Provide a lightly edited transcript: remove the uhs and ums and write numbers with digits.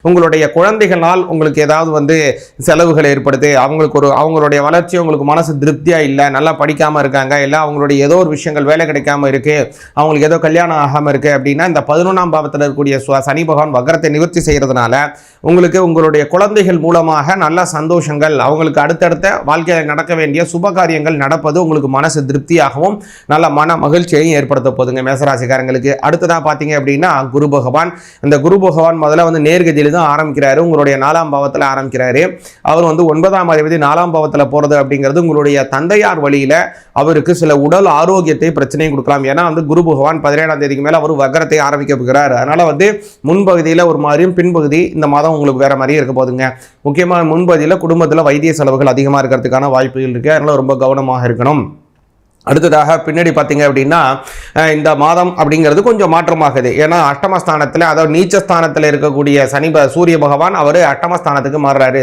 உங்களுடைய குழந்தைகளால் உங்களுக்கு ஏதாவது செலவுகள் ஏற்படுது, அவங்களுடைய வளர்ச்சி உங்களுக்கு மனசு திருப்தியா இல்லை, நல்லா படிக்காம இருக்காங்க, இல்லை அவங்களுடைய ஏதோ ஒரு விஷயங்கள் வேலை கிடைக்காம இருக்கு, அவங்களுக்கு ஏதோ கல்யாணம் ஆகாம இருக்கு அப்படின்னா இந்த 11ஆம் பாவத்தில் இருக்கக்கூடிய சனி பகவான் வக்ரத்தை நிவர்த்தி செய்யறதுனால உங்களுக்கு உங்களுடைய குழந்தைகள் மூலமாக நல்ல சந்தோஷங்கள், அவங்களுக்கு அடுத்தடுத்த வாழ்க்கையில் நடக்க வேண்டிய சுப காரியங்கள் நடப்பது உங்களுக்கு மனசு திருப்தியாகவும் நல்ல மன மகிழ்ச்சியையும் ஏற்படுத்த போதுங்க மேசராசிக்காரங்களுக்கு. அடுத்ததான் பார்த்தீங்க அப்படின்னா குரு பகவான். இந்த குரு பகவான் முதல்ல நேர்கதியில் தான் ஆரம்பிக்கிறாரு, உங்களுடைய 4ஆம் பாவத்தில் ஆரம்பிக்கிறாரு. அவர் 9ஆம் அதிபதி 4ஆம் பாவத்தில் போறது அப்படிங்கிறது உங்களுடைய தந்தையார் வழியில அவருக்கு சில உடல் ஆரோக்கியத்தை பிரச்சனையும் கொடுக்கலாம். ஏன்னா குரு பகவான் 17ஆம் தேதிக்கு மேல அவர் வக்ரத்தை ஆரம்பிக்க போகிறார். அதனால முன்பகுதியில் ஒரு மாதிரியும் பின்பகுதி இந்த மாதம் உங்களுக்கு வேற மாதிரியும் இருக்க போதுங்க. முக்கியமாக முன்பகுதியில் குடும்பத்தில் வைத்திய செலவுகள் அதிகமாக இருக்கிறதுக்கான வாய்ப்புகள் இருக்கு. அதனால ரொம்ப கவனமாக இருக்கணும். அடுத்ததாக பின்னாடி பார்த்தீங்க அப்படின்னா இந்த மாதம் அப்படிங்கிறது கொஞ்சம் மாற்றமாகுது. ஏன்னா அஷ்டமஸ்தானத்தில், அதாவது நீச்சஸ்தானத்தில் இருக்கக்கூடிய சூரிய பகவான் அவர் அஷ்டமஸ்தானத்துக்கு மாறுறாரு.